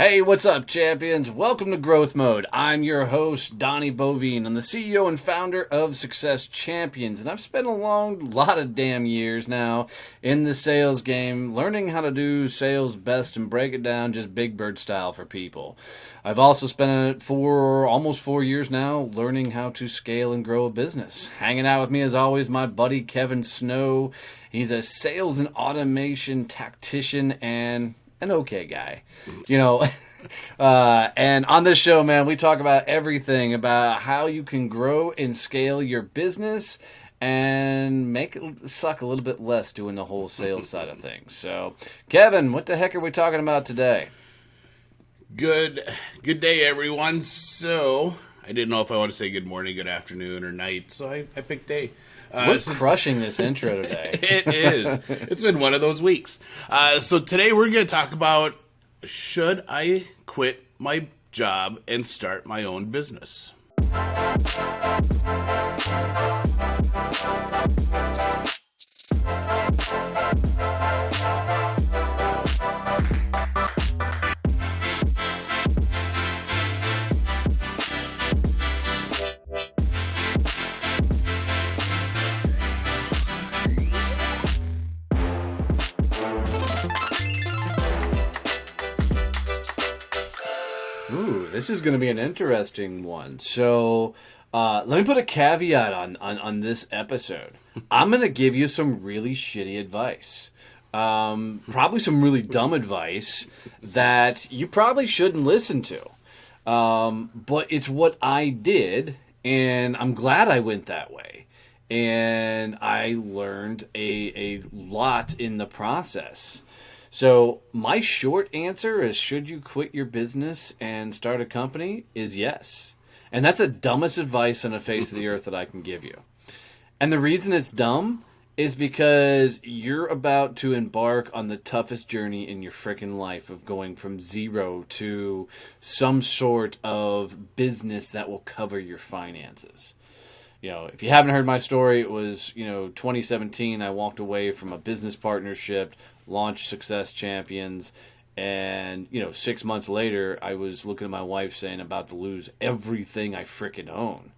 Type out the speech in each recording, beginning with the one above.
Hey, what's up, champions? Welcome to Growth Mode. I'm your host, Donnie Boivin. I'm the CEO and founder of Success Champions, and I've spent a lot of damn years now in the sales game, learning how to do sales best and break it down just big bird style for people. I've also spent it for almost 4 years now learning how to scale and grow a business. Hanging out with me, as always, my buddy Kevin Snow. He's a sales and automation tactician and an okay guy, you know. And on this show, man, we talk about everything about how you can grow and scale your business and make it suck a little bit less doing the whole sales side of things. So, Kevin, what the heck are we talking about today? Good day, everyone. So, I didn't know if I want to say good morning, good afternoon, or night, so I picked day. We're crushing this intro today. It is. It's been one of those weeks. So today we're going to talk about, should I quit my job and start my own business? Ooh, this is going to be an interesting one. So, let me put a caveat on this episode. I'm going to give you some really shitty advice. Probably some really dumb advice that you probably shouldn't listen to. But it's what I did, and I'm glad I went that way. And I learned a lot in the process. So my short answer is, should you quit your business and start a company, is yes. And that's the dumbest advice on the face of the earth that I can give you. And the reason it's dumb is because you're about to embark on the toughest journey in your freaking life of going from zero to some sort of business that will cover your finances. If you haven't heard my story, it was, 2017, I walked away from a business partnership, launched Success Champions, and, 6 months later, I was looking at my wife saying about to lose everything I freaking own.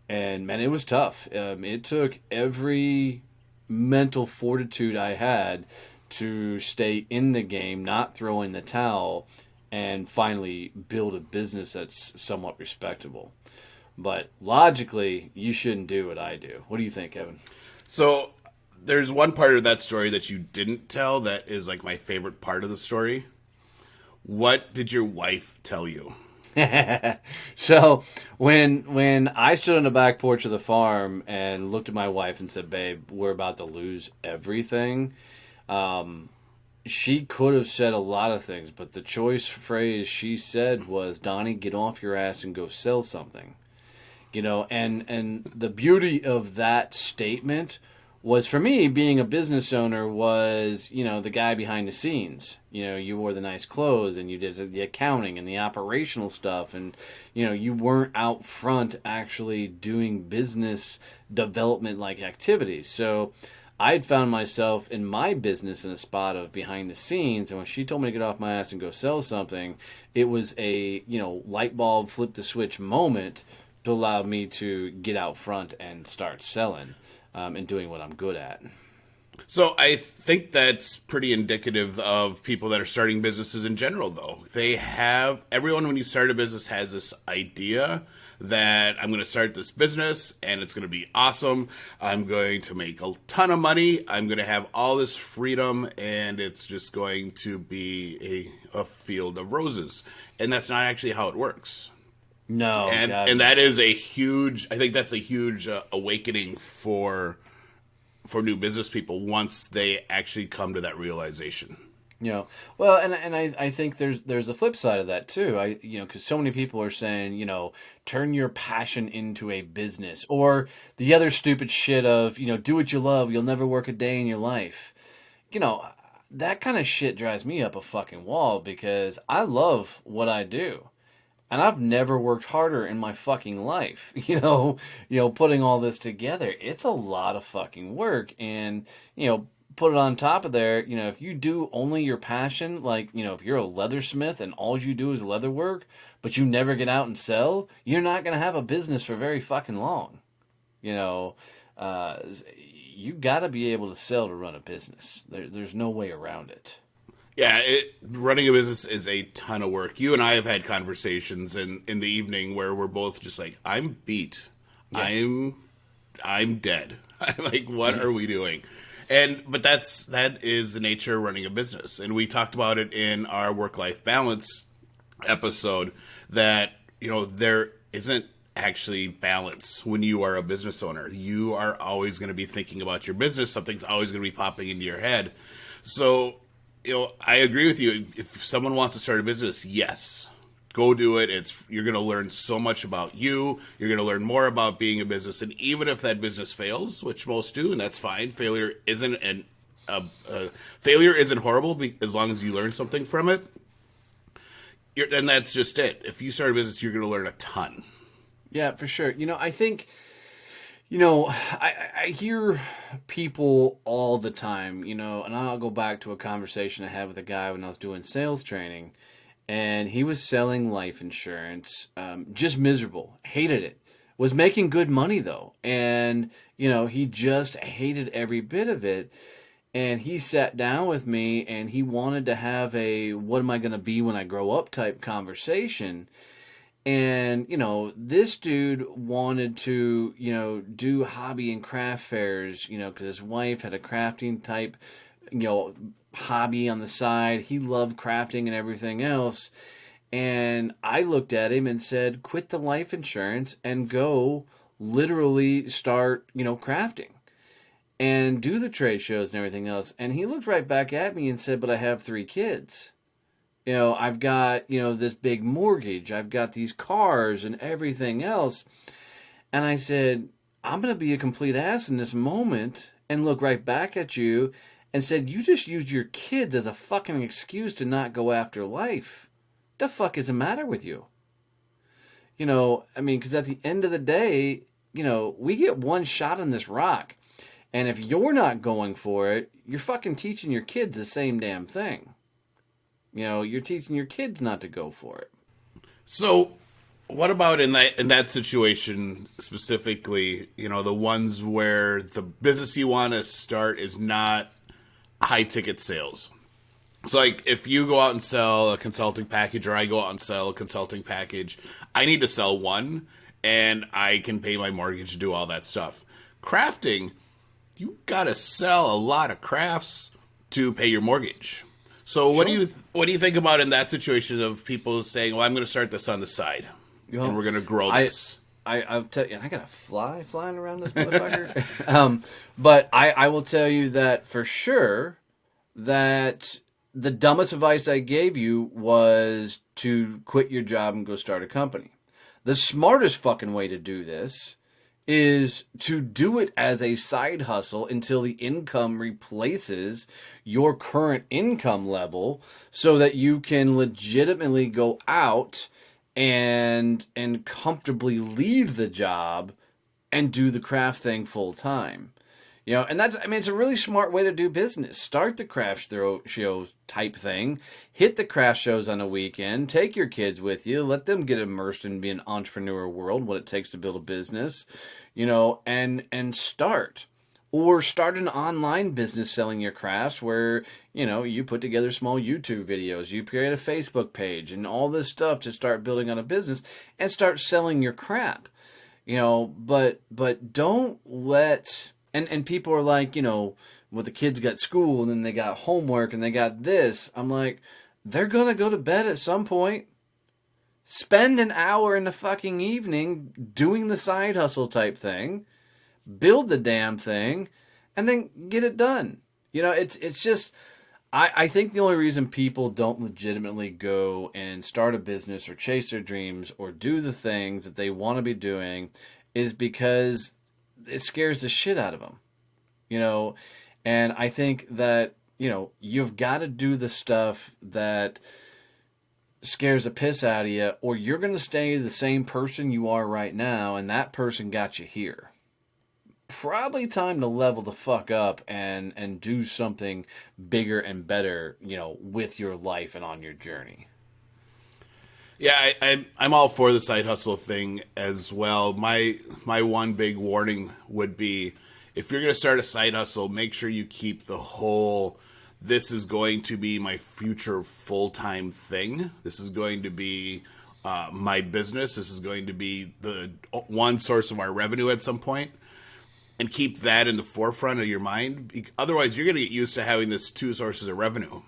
And, man, it was tough. It took every mental fortitude I had to stay in the game, not throw in the towel, and finally build a business that's somewhat respectable. But logically, you shouldn't do what I do. What do you think, Kevin? So, there's one part of that story that you didn't tell that is like my favorite part of the story. What did your wife tell you? So, when I stood on the back porch of the farm and looked at my wife and said, "Babe, we're about to lose everything," she could have said a lot of things, but the choice phrase she said was, "Donnie, get off your ass and go sell something." And the beauty of that statement was, for me, being a business owner, was, the guy behind the scenes. You wore the nice clothes and you did the accounting and the operational stuff, and, you weren't out front actually doing business development like activities. So I'd found myself in my business in a spot of behind the scenes, and when she told me to get off my ass and go sell something, it was a, light bulb, flip the switch moment to allow me to get out front and start selling and doing what I'm good at. So I think that's pretty indicative of people that are starting businesses in general, though. Everyone, when you start a business, has this idea that I'm going to start this business and it's going to be awesome. I'm going to make a ton of money. I'm going to have all this freedom, and it's just going to be a field of roses. And that's not actually how it works. No, and that is I think that's a huge awakening for new business people once they actually come to that realization. Well, and I think there's a flip side of that too. Because so many people are saying, turn your passion into a business, or the other stupid shit of, do what you love, you'll never work a day in your life. That kind of shit drives me up a fucking wall, because I love what I do. And I've never worked harder in my fucking life, putting all this together. It's a lot of fucking work. And, put it on top of there, if you do only your passion, like, if you're a leathersmith and all you do is leather work, but you never get out and sell, you're not going to have a business for very fucking long. You know, uh, you got to be able to sell to run a business. There's no way around it. Yeah, running a business is a ton of work. You and I have had conversations in the evening where we're both just like, I'm beat. Yeah. I'm dead. I'm like, what are we doing? But that is the nature of running a business. And we talked about it in our work-life balance episode that, there isn't actually balance when you are a business owner. You are always going to be thinking about your business. Something's always going to be popping into your head. So, I agree with you. If someone wants to start a business, yes, go do it. You're going to learn so much about you. You're going to learn more about being a business. And even if that business fails, which most do, and that's fine, failure isn't horrible as long as you learn something from it. And that's just it. If you start a business, you're going to learn a ton. Yeah, for sure. I think, I hear people all the time, and I'll go back to a conversation I had with a guy when I was doing sales training, and he was selling life insurance, just miserable, hated it, was making good money though, and, he just hated every bit of it. And he sat down with me and he wanted to have a what am I going to be when I grow up type conversation. And, this dude wanted to, do hobby and craft fairs, because his wife had a crafting type, hobby on the side. He loved crafting and everything else. And I looked at him and said, quit the life insurance and go literally start, crafting and do the trade shows and everything else. And he looked right back at me and said, but I have 3 kids. I've got, this big mortgage. I've got these cars and everything else. And I said, I'm going to be a complete ass in this moment and look right back at you and said, you just used your kids as a fucking excuse to not go after life. The fuck is the matter with you? Because at the end of the day, we get one shot on this rock. And if you're not going for it, you're fucking teaching your kids the same damn thing. You're teaching your kids not to go for it. So, what about in that situation specifically? The ones where the business you want to start is not high ticket sales. It's like if you go out and sell a consulting package, or I go out and sell a consulting package, I need to sell one, and I can pay my mortgage to do all that stuff. Crafting, you gotta sell a lot of crafts to pay your mortgage. So what do you think about in that situation of people saying, well, I'm going to start this on the side and we're going to grow this? I'll tell you, I got a fly flying around this motherfucker. But I will tell you that for sure that the dumbest advice I gave you was to quit your job and go start a company. The smartest fucking way to do this is to do it as a side hustle until the income replaces your current income level so that you can legitimately go out and comfortably leave the job and do the craft thing full time. And it's a really smart way to do business. Start the craft show type thing. Hit the craft shows on a weekend. Take your kids with you. Let them get immersed in being an entrepreneur world, what it takes to build a business, and start. Or start an online business selling your crafts where, you put together small YouTube videos. You create a Facebook page and all this stuff to start building on a business and start selling your crap. But don't let... And people are like, well, the kids got school and then they got homework and they got this. I'm like, they're going to go to bed at some point. Spend an hour in the fucking evening doing the side hustle type thing. Build the damn thing. And then get it done. It's just... I think the only reason people don't legitimately go and start a business or chase their dreams or do the things that they want to be doing is because... it scares the shit out of them, and I think that, you've got to do the stuff that scares the piss out of you, or you're going to stay the same person you are right now, and that person got you here. probably time to level the fuck up and do something bigger and better, with your life and on your journey. Yeah, I'm all for the side hustle thing as well. My one big warning would be, if you're going to start a side hustle, make sure you keep the whole, this is going to be my future full-time thing. This is going to be my business. This is going to be the one source of our revenue at some point. And keep that in the forefront of your mind. Otherwise, you're going to get used to having this two sources of revenue.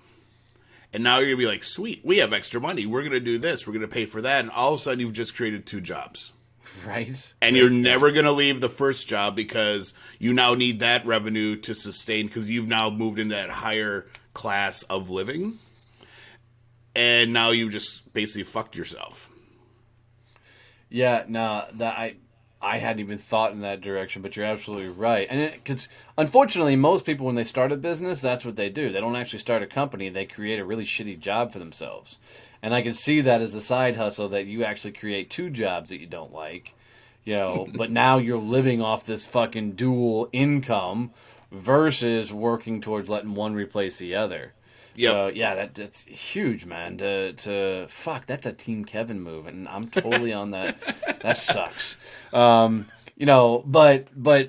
And now you're going to be like, sweet, we have extra money. We're going to do this. We're going to pay for that. And all of a sudden, you've just created two jobs. Right. And you're never going to leave the first job because you now need that revenue to sustain, because you've now moved into that higher class of living. And now you just basically fucked yourself. Yeah, no, I hadn't even thought in that direction, but you're absolutely right. And because unfortunately, most people, when they start a business, that's what they do. They don't actually start a company. They create a really shitty job for themselves. And I can see that as a side hustle, that you actually create two jobs that you don't like, but now you're living off this fucking dual income versus working towards letting one replace the other. Yep. So yeah, that's huge, man. Fuck, that's a Team Kevin move, and I'm totally on that. That sucks. But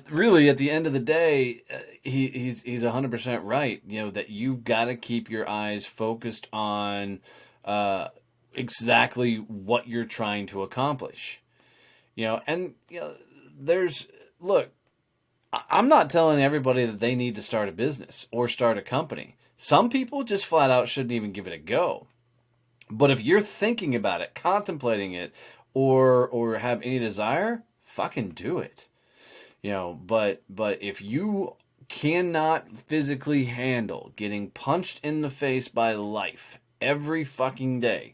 really, at the end of the day, he's 100% right. That you've got to keep your eyes focused on exactly what you're trying to accomplish. Look, I'm not telling everybody that they need to start a business or start a company. Some people just flat out shouldn't even give it a go. But if you're thinking about it, contemplating it, or have any desire, fucking do it. But if you cannot physically handle getting punched in the face by life every fucking day,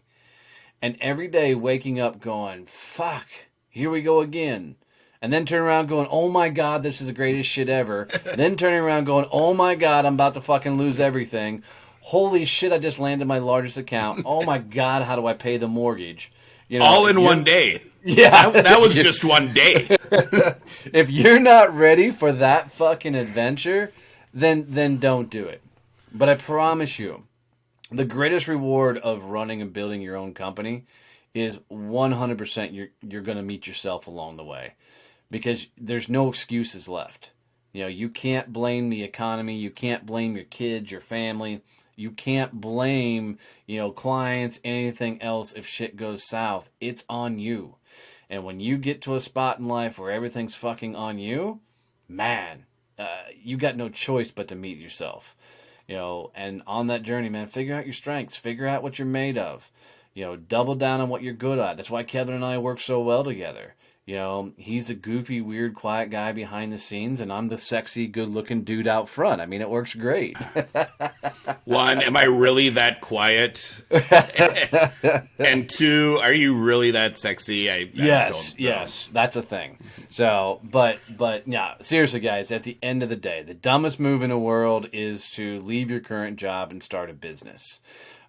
and every day waking up going, fuck, here we go again. And then turning around going, oh my God, this is the greatest shit ever. Then turning around going, oh my God, I'm about to fucking lose everything. Holy shit, I just landed my largest account. Oh my God, how do I pay the mortgage? All in one day. Yeah. That was just one day. If you're not ready for that fucking adventure, then don't do it. But I promise you, the greatest reward of running and building your own company is 100% you're going to meet yourself along the way. Because there's no excuses left. You can't blame the economy. You can't blame your kids, your family. You can't blame, clients, anything else if shit goes south. It's on you. And when you get to a spot in life where everything's fucking on you, man, you got no choice but to meet yourself. And on that journey, man, figure out your strengths. Figure out what you're made of. Double down on what you're good at. That's why Kevin and I work so well together. He's a goofy, weird, quiet guy behind the scenes, and I'm the sexy, good-looking dude out front. I mean, it works great. One, am I really that quiet? And two, are you really that sexy? Yes, that's a thing. So, but yeah, seriously, guys, at the end of the day, the dumbest move in the world is to leave your current job and start a business.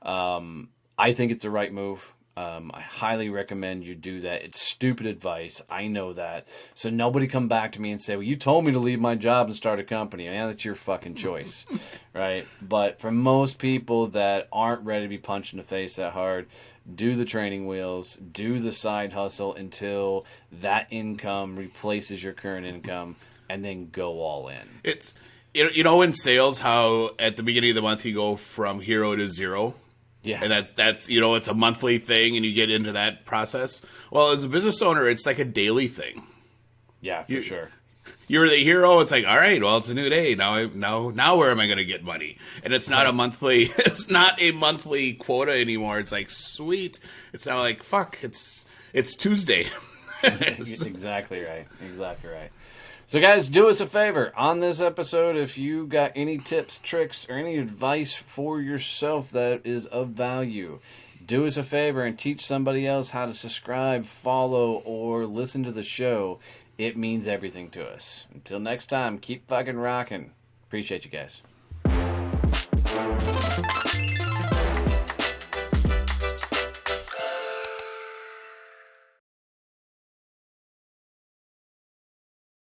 I think it's the right move. I highly recommend you do that. It's stupid advice. I know that. So nobody come back to me and say, well, you told me to leave my job and start a company. Yeah, that's your fucking choice. Right? But for most people that aren't ready to be punched in the face that hard, do the training wheels, do the side hustle until that income replaces your current income, and then go all in. It's, in sales, how at the beginning of the month you go from hero to zero. Yeah. And that's it's a monthly thing, and you get into that process. Well, as a business owner, it's like a daily thing. Yeah, for sure. You're the hero. It's like, all right, well, it's a new day. Now where am I going to get money? And it's not it's not a monthly quota anymore. It's like, sweet. It's now like, fuck, it's Tuesday. Exactly right. So, guys, do us a favor. On this episode, if you got any tips, tricks, or any advice for yourself that is of value, do us a favor and teach somebody else how to subscribe, follow, or listen to the show. It means everything to us. Until next time, keep fucking rocking. Appreciate you guys.